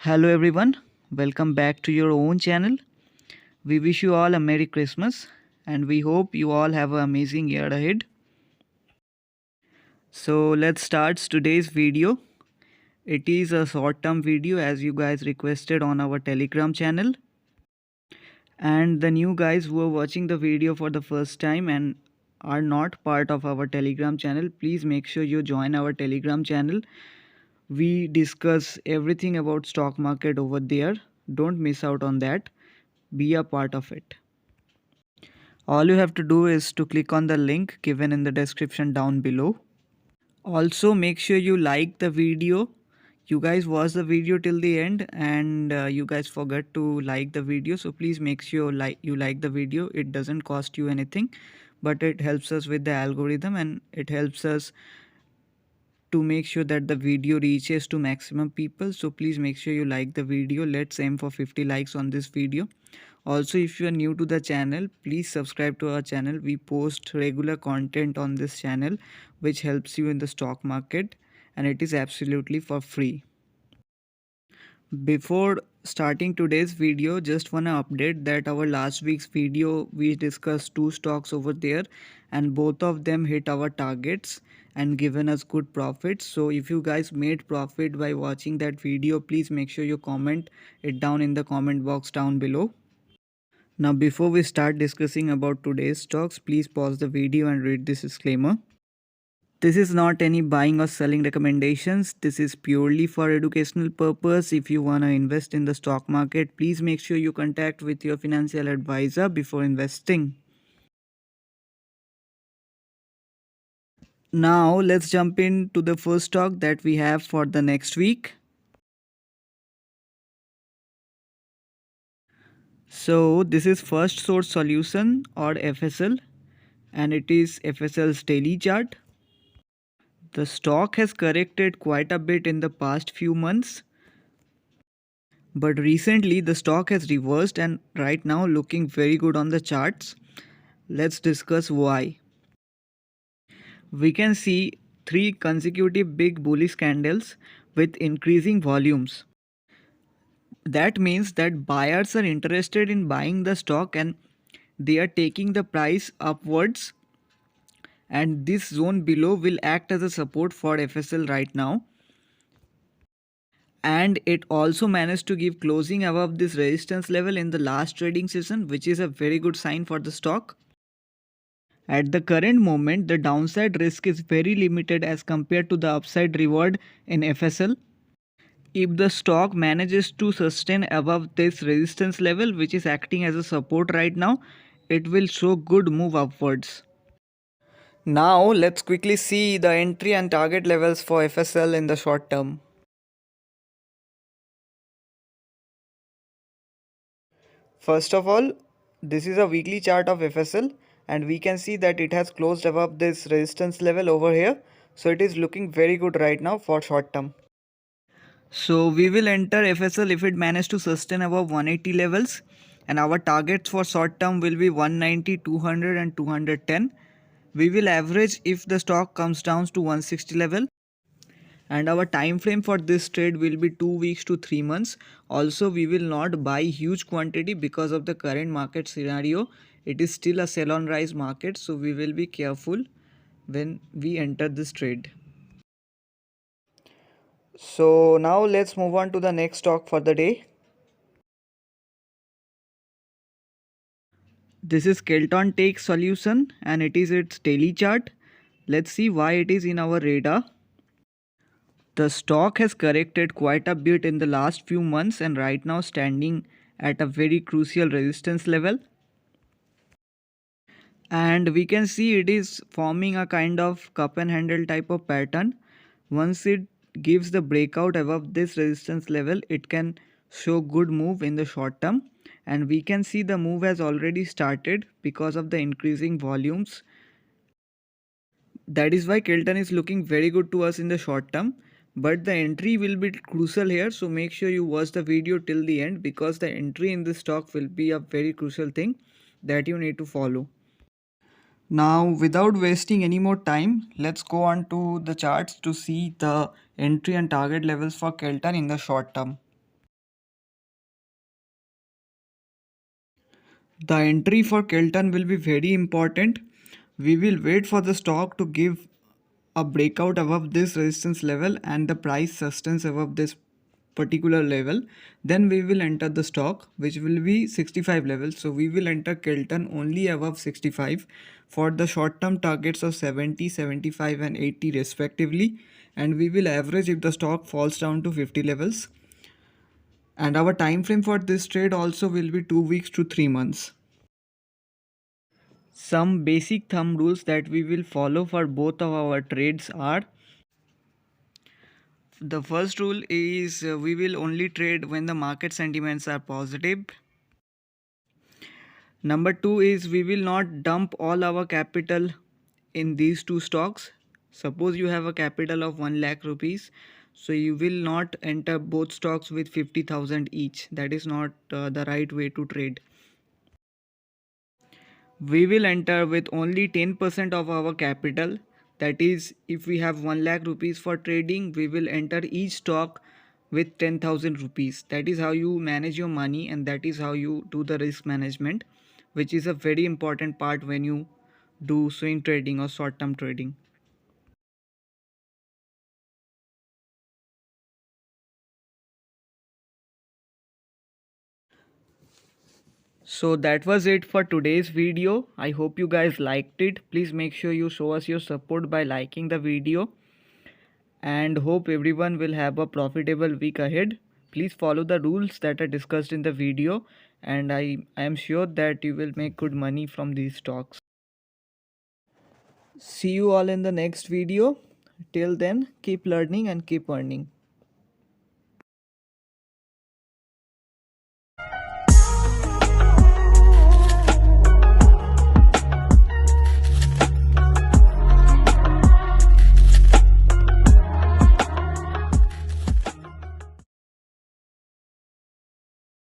Hello everyone, welcome back to your own channel. We wish you all a Merry Christmas and we hope you all have an amazing year ahead. So let's start today's video. It is a short term video as you guys requested on our Telegram channel. And the new guys who are watching the video for the first time and are not part of our Telegram channel, please make sure you join our Telegram channel. We discuss everything about stock market over there. Don't miss out on that. Be a part of it. All you have to do is to click on the link given in the description down below. Also make sure you like the video. You guys watch the video till the end and you guys forget to like the video, so please make sure you like the video. It doesn't cost you anything, but it helps us with the algorithm and it helps us to make sure that the video reaches to maximum people. So please make sure you like the video. Let's aim for 50 likes on this video. Also, if you are new to the channel, please subscribe to our channel. We post regular content on this channel which helps you in the stock market and it is absolutely for free. Before starting today's video, just wanna update that our last week's video we discussed two stocks over there and both of them hit our targets and given us good profits. So if you guys made profit by watching that video, please make sure you comment it down in the comment box down below. Now before we start discussing about today's stocks, please pause the video and read this disclaimer. This is not any buying or selling recommendations. This is purely for educational purpose. If you want to invest in the stock market, please make sure you contact with your financial advisor before investing. Now let's jump into the first stock that we have for the next week. So this is First Source Solution or FSL and it is FSL's daily chart. The stock has corrected quite a bit in the past few months, but recently the stock has reversed and right now looking very good on the charts. Let's discuss why. We can see 3 consecutive big bullish candles with increasing volumes. That means that buyers are interested in buying the stock and they are taking the price upwards, and this zone below will act as a support for FSL right now. And it also managed to give closing above this resistance level in the last trading session, which is a very good sign for the stock. At the current moment, the downside risk is very limited as compared to the upside reward in FSL. If the stock manages to sustain above this resistance level, which is acting as a support right now, it will show good move upwards. Now let's quickly see the entry and target levels for FSL in the short term. First of all, this is a weekly chart of FSL and we can see that it has closed above this resistance level over here. So it is looking very good right now for short term. So we will enter FSL if it managed to sustain above 180 levels, and our targets for short term will be 190, 200 and 210. We will average if the stock comes down to 160 level. And our time frame for this trade will be 2 weeks to 3 months. Also, we will not buy huge quantity because of the current market scenario. It is still a sell on rise market, so we will be careful when we enter this trade. So now let's move on to the next stock for the day. This is Kelton Take Solution and it is its daily chart. Let's see why it is in our radar. The stock has corrected quite a bit in the last few months and right now standing at a very crucial resistance level. And we can see it is forming a kind of cup and handle type of pattern. Once it gives the breakout above this resistance level, it can show good move in the short term, and we can see the move has already started because of the increasing volumes. That is why Kelton is looking very good to us in the short term, but the entry will be crucial here, so make sure you watch the video till the end because the entry in this stock will be a very crucial thing that you need to follow. Now without wasting any more time, let's go on to the charts to see the entry and target levels for Kelton in the short term. The entry for Kelton will be very important. We will wait for the stock to give a breakout above this resistance level and the price sustains above this particular level. Then we will enter the stock, which will be 65 level. So we will enter Kelton only above 65 for the short term targets of 70, 75 and 80 respectively, and we will average if the stock falls down to 50 levels. And our time frame for this trade also will be 2 weeks to 3 months. Some basic thumb rules that we will follow for both of our trades are: the first rule is we will only trade when the market sentiments are positive. Number two is we will not dump all our capital in these two stocks. Suppose you have a capital of 1 lakh rupees, so you will not enter both stocks with 50,000 each. That is not the right way to trade. We will enter with only 10% of our capital. That is, if we have 1 lakh rupees for trading, we will enter each stock with 10,000 rupees. That is how you manage your money and that is how you do the risk management, which is a very important part when you do swing trading or short term trading. So that was it for today's video. I hope you guys liked it. Please make sure you show us your support by liking the video, and hope everyone will have a profitable week ahead. Please follow the rules that are discussed in the video, and I am sure that you will make good money from these stocks. See you all in the next video. Till then, keep learning and keep earning.